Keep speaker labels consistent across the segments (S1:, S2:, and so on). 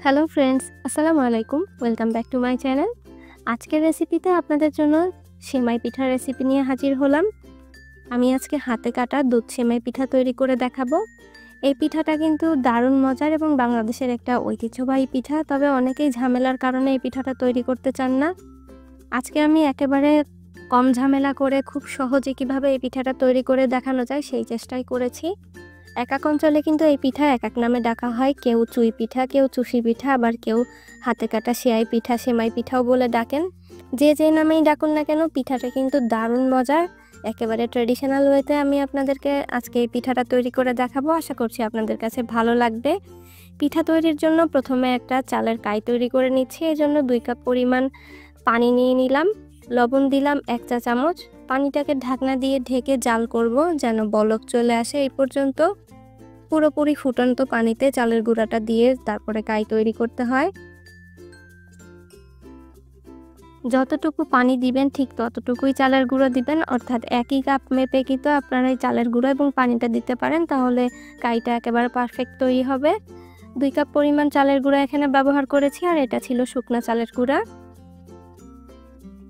S1: Hello friends, আসসালামু আলাইকুম। Welcome back to my channel. আজকের রেসিপিতে আপনাদের জন্য সেমাই পিঠার রেসিপি নিয়ে হাজির হলাম। আমি আজকে হাতে কাটা দুধ সেমাই পিঠা তৈরি করে দেখাবো। এই পিঠাটা কিন্তু দারুণ মজার এবং বাংলাদেশের একটা ঐতিহ্যবাহী পিঠা। তবে অনেকেই ঝামেলার কারণে এই পিঠাটা তৈরি করতে চান না। আজকে আমি একেবারে কম ঝামেলা করে খুব সহজে কিভাবে এই পিঠাটা তৈরি করে দেখানো যায় সেই চেষ্টাই করেছি। এক এক অঞ্চলে কিন্তু এই পিঠা এক এক নামে ডাকা হয়। কেউ চুই পিঠা, কেউ চুষি পিঠা, আবার কেউ হাতে কাটা সেয়াই পিঠা, সেমাই পিঠাও বলে ডাকেন। যে নামেই ডাকুন না কেন, পিঠাটা কিন্তু দারুণ মজার। একেবারে ট্র্যাডিশনাল ওয়েতে আমি আপনাদেরকে আজকে এই পিঠাটা তৈরি করে দেখাবো। আশা করছি আপনাদের কাছে ভালো লাগবে। পিঠা তৈরির জন্য প্রথমে একটা চালের কাই তৈরি করে নিচ্ছি। এই জন্য 2 কাপ পরিমাণ পানি নিয়ে নিলাম। লবণ দিলাম 1 চা চামচ। পানিটাকে ঢাকনা দিয়ে ঢেকে জাল করব যেন বলক চলে আসে। এই পর্যন্ত পুরোপুরি ফুটন্ত পানিতে চালের গুঁড়াটা দিয়ে তারপরে কাই তৈরি করতে হয়। যতটুকু পানি দিবেন ঠিক ততটুকুই চালের গুঁড়ো দিবেন, অর্থাৎ একই কাপ মেপে কিন্তু আপনারা এই চালের গুঁড়ো এবং পানিটা দিতে পারেন, তাহলে কাইটা একেবারে পারফেক্ট তৈরি হবে। 2 কাপ পরিমাণ চালের গুঁড়া এখানে ব্যবহার করেছি, আর এটা ছিল শুকনা চালের গুঁড়া।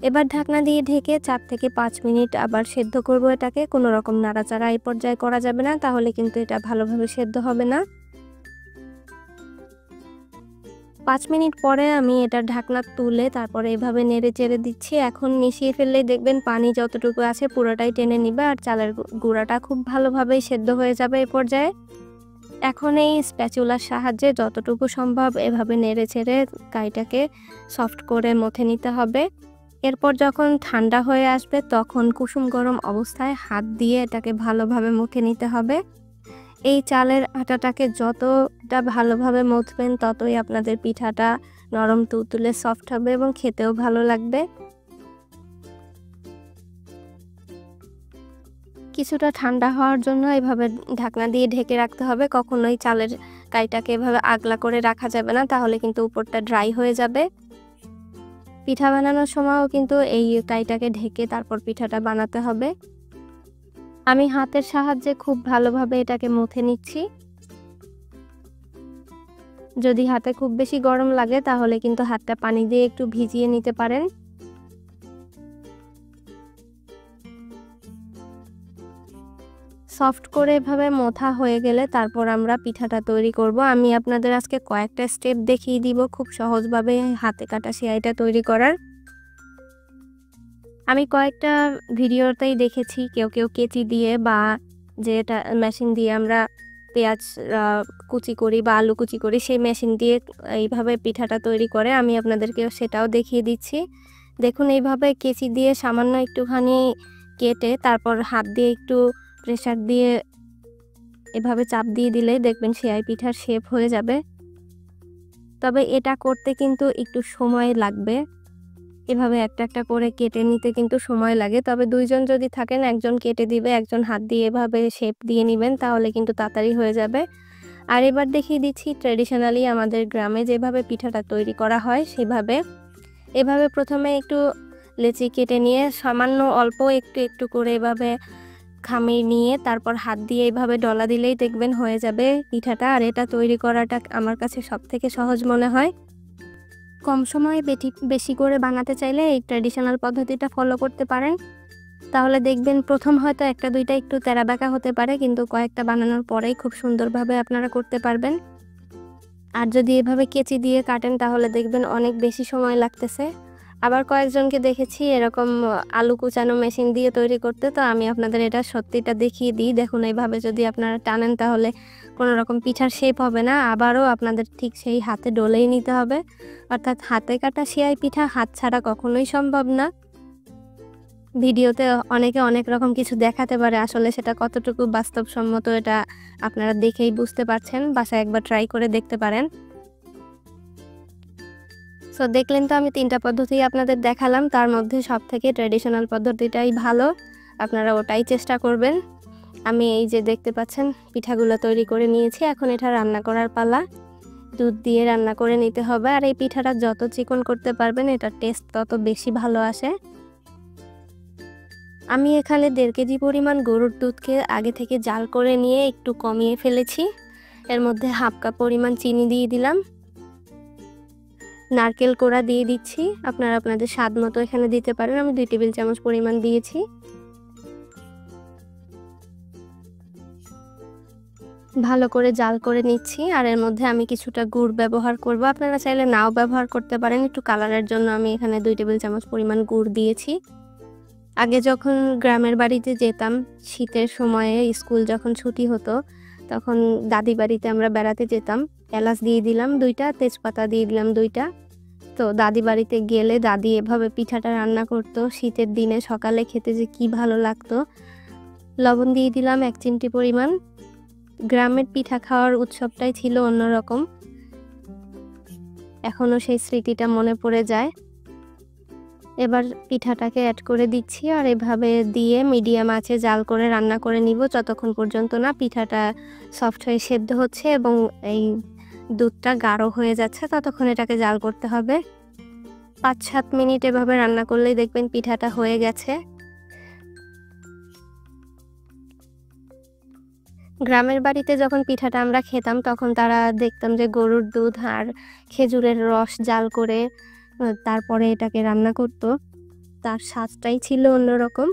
S1: এবার ঢাকনা দিয়ে ঢেকে 4 থেকে 5 মিনিট আবার সেদ্ধ করব এটাকে। কোনো রকম নাড়াচাড়া এই পর্যায়ে করা যাবে না, তাহলে কিন্তু এটা ভালোভাবে সেদ্ধ হবে না। 5 মিনিট পরে আমি এটা ঢাকনা তুলে তারপরে এভাবে নেড়ে চেড়ে দিচ্ছি। এখন মিশিয়ে ফেললেই দেখবেন পানি যতটুকু আছে পুরোটাই টেনে নিবে, আর চালের গুঁড়াটা খুব ভালোভাবেই সেদ্ধ হয়ে যাবে এই পর্যায়ে। এখন এই স্প্যাচুলার সাহায্যে যতটুকু সম্ভব এভাবে নেড়ে চেড়ে কাইটাকে সফট করে মথে নিতে হবে। এরপর যখন ঠান্ডা হয়ে আসবে তখন কুসুম গরম অবস্থায় হাত দিয়ে এটাকে ভালোভাবে মুখে নিতে হবে। এই চালের আটাটাকে যতটা ভালোভাবে মথবেন ততই আপনাদের পিঠাটা নরম তুলতুলে সফট হবে এবং খেতেও ভালো লাগবে। কিছুটা ঠান্ডা হওয়ার জন্য এভাবে ঢাকনা দিয়ে ঢেকে রাখতে হবে। কখনোই চালের কাইটাকে এভাবে আগলা করে রাখা যাবে না, তাহলে কিন্তু উপরটা ড্রাই হয়ে যাবে। পিঠা বানানোর সময়ও কিন্তু এই কাইটাকে ঢেকে তারপর পিঠাটা বানাতে হবে। আমি হাতের সাহায্যে খুব ভালোভাবে এটাকে মুথে নিচ্ছি। যদি হাতে খুব বেশি গরম লাগে তাহলে কিন্তু হাতটা পানি দিয়ে একটু ভিজিয়ে নিতে পারেন। সফট করে এভাবে মোথা হয়ে গেলে তারপর আমরা পিঠাটা তৈরি করব। আমি আপনাদের আজকে কয়েকটা স্টেপ দেখিয়ে দিব খুব সহজভাবে হাতে কাটা সেমাইটা তৈরি করার। আমি কয়েকটা ভিডিওতেই দেখেছি কেউ কেচি দিয়ে বা যেটা মেশিন দিয়ে আমরা পেঁয়াজ কুচি করি বা আলু কুচি করি, সেই মেশিন দিয়ে এইভাবে পিঠাটা তৈরি করে। আমি আপনাদেরকে সেটাও দেখিয়ে দিচ্ছি। দেখুন, এইভাবে কেচি দিয়ে সামান্য একটুখানি কেটে তারপর হাত দিয়ে একটু প্রেসার দিয়ে এভাবে চাপ দিয়ে দিলেই দেখবেন সেমাই পিঠার শেপ হয়ে যাবে। তবে এটা করতে কিন্তু একটু সময় লাগবে। এভাবে একটা একটা করে কেটে নিতে কিন্তু সময় লাগে। তবে 2 জন যদি থাকেন, একজন কেটে দিবে, একজন হাত দিয়ে এভাবে শেপ দিয়ে নেবেন, তাহলে কিন্তু তাড়াতাড়ি হয়ে যাবে। আর এবার দেখিয়ে দিচ্ছি ট্র্যাডিশনালি আমাদের গ্রামে যেভাবে পিঠাটা তৈরি করা হয় সেভাবে। এভাবে প্রথমে একটু লেচি কেটে নিয়ে সামান্য অল্প একটু একটু করে এভাবে খামির নিয়ে তারপর হাত দিয়ে এইভাবে ডলা দিলেই দেখবেন হয়ে যাবে পিঠাটা। আর এটা তৈরি করাটা আমার কাছে সবথেকে সহজ মনে হয়। কম সময়ে বেশি করে বানাতে চাইলে এই ট্র্যাডিশনাল পদ্ধতিটা ফলো করতে পারেন। তাহলে দেখবেন প্রথম হয়তো একটা দুইটা একটু তেড়াবেঁকা হতে পারে, কিন্তু কয়েকটা বানানোর পরেই খুব সুন্দরভাবে আপনারা করতে পারবেন। আর যদি এভাবে কেচি দিয়ে কাটেন তাহলে দেখবেন অনেক বেশি সময় লাগতেছে। আবার কয়েকজনকে দেখেছি এরকম আলু কুচানো মেশিন দিয়ে তৈরি করতে। তো আমি আপনাদের এটা সত্যিটা দেখিয়ে দিই। দেখুন, এইভাবে যদি আপনারা টানেন তাহলে কোনো রকম পিঠার শেপ হবে না। আবারও আপনাদের ঠিক সেই হাতে ডলেই নিতে হবে, অর্থাৎ হাতে কাটা সেমাই পিঠা হাত ছাড়া কখনোই সম্ভব না। ভিডিওতে অনেকে অনেক রকম কিছু দেখাতে পারে, আসলে সেটা কতটুকু বাস্তবসম্মত এটা আপনারা দেখেই বুঝতে পারছেন। বাসায় একবার ট্রাই করে দেখতে পারেন। সো দেখলেন তো, আমি 3টা পদ্ধতি আপনাদের দেখালাম, তার মধ্যে সবথেকে ট্র্যাডিশনাল পদ্ধতিটাই ভালো। আপনারা ওটাই চেষ্টা করবেন। আমি এই যে দেখতে পাচ্ছেন পিঠাগুলো তৈরি করে নিয়েছি। এখন এটা রান্না করার পালা। দুধ দিয়ে রান্না করে নিতে হবে। আর এই পিঠাটা যত চিকন করতে পারবেন এটার টেস্ট তত বেশি ভালো আসে। আমি এখানে 1.5 কেজি পরিমাণ গরুর দুধকে আগে থেকে জাল করে নিয়ে একটু কমিয়ে ফেলেছি। এর মধ্যে 1/2 কাপ পরিমাণ চিনি দিয়ে দিলাম। নারকেল কোড়া দিয়ে দিচ্ছি, আপনারা আপনাদের স্বাদ মতো এখানে দিতে পারেন। আমি 2 টেবিল চামচ পরিমাণ দিয়েছি। ভালো করে জাল করে নিচ্ছি, আর এর মধ্যে আমি কিছুটা গুড় ব্যবহার করব। আপনারা চাইলে নাও ব্যবহার করতে পারেন, একটু কালারের জন্য আমি এখানে 2 টেবিল চামচ পরিমাণ গুড় দিয়েছি। আগে যখন গ্রামের বাড়িতে যেতাম শীতের সময়ে, স্কুল যখন ছুটি হতো তখন দাদি বাড়িতে আমরা বেড়াতে যেতাম, এলাচ দিয়ে দিলাম 2টা, তেজপাতা দিয়ে দিলাম 2টা। তো দাদি বাড়িতে গেলে দাদি এভাবে পিঠাটা রান্না করতো শীতের দিনে, সকালে খেতে যে কি ভালো লাগতো। লবণ দিয়ে দিলাম 1 চিমটি পরিমাণ। গ্রামের পিঠা খাওয়ার উৎসবটাই ছিল অন্যরকম, এখনও সেই স্মৃতিটা মনে পড়ে যায়। এবার পিঠাটাকে অ্যাড করে দিচ্ছি, আর এভাবে দিয়ে মিডিয়াম আঁচে জাল করে রান্না করে নিব যতক্ষণ পর্যন্ত না পিঠাটা সফট হয়ে সেদ্ধ হচ্ছে এবং এই দুধটা গাঢ় হয়ে যাচ্ছে, ততক্ষণ এটাকে জাল করতে হবে। 5-7 মিনিট এভাবে রান্না করলেই দেখবেন পিঠাটা হয়ে গেছে। গ্রামের বাড়িতে যখন পিঠাটা আমরা খেতাম তখন তারা দেখতাম যে গরুর দুধ আর খেজুরের রস জাল করে তারপরে এটাকে রান্না করত, তার স্বাদটাই ছিল অন্যরকম।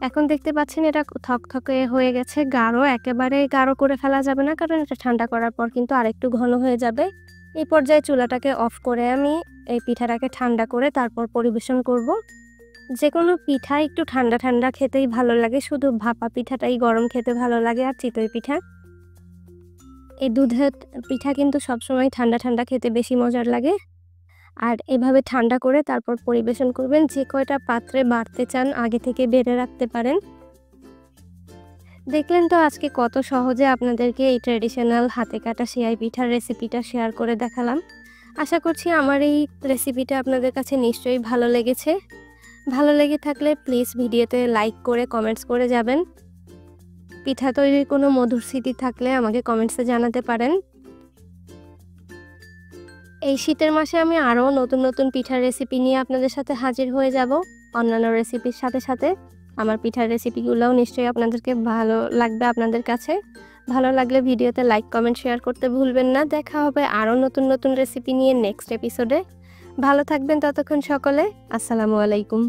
S1: এখন দেখতে পাচ্ছেন এটা থকথকে হয়ে গেছে, গাঢ়। একেবারে গাঢ় করে ফেলা যাবে না, কারণ এটা ঠান্ডা করার পর কিন্তু আরেকটু ঘন হয়ে যাবে। এই পর্যায়ে চুলাটাকে অফ করে আমি এই পিঠাটাকে ঠান্ডা করে তারপর পরিবেশন করব। যে কোনো পিঠা একটু ঠান্ডা ঠান্ডা খেতেই ভালো লাগে, শুধু ভাপা পিঠাটাই গরম খেতে ভালো লাগে, আর চিতই পিঠা। এই দুধের পিঠা কিন্তু সবসময় ঠান্ডা ঠান্ডা খেতে বেশি মজার লাগে। আর এভাবে ঠান্ডা করে তারপর পরিবেশন করবেন। যে কয়টা পাত্রে বাড়তে চান আগে থেকে বেড়ে রাখতে পারেন। দেখলেন তো আজকে কত সহজে আপনাদেরকে এই ট্র্যাডিশনাল হাতে কাটা সেমাই পিঠার রেসিপিটা শেয়ার করে দেখালাম। আশা করছি আমার এই রেসিপিটা আপনাদের কাছে নিশ্চয়ই ভালো লেগেছে। ভালো লেগে থাকলে প্লিজ ভিডিওতে লাইক করে কমেন্টস করে যাবেন। পিঠা তৈরির কোনো মধুর স্মৃতি থাকলে আমাকে কমেন্টসে জানাতে পারেন। এই শীতের মাসে আমি আরও নতুন নতুন পিঠার রেসিপি নিয়ে আপনাদের সাথে হাজির হয়ে যাব। অন্যান্য রেসিপির সাথে সাথে আমার পিঠার রেসিপিগুলোও নিশ্চয়ই আপনাদেরকে ভালো লাগবে। আপনাদের কাছে ভালো লাগলে ভিডিওতে লাইক কমেন্ট শেয়ার করতে ভুলবেন না। দেখা হবে আরও নতুন নতুন রেসিপি নিয়ে নেক্সট এপিসোডে। ভালো থাকবেন ততক্ষণ সকলে। আসসালামু আলাইকুম।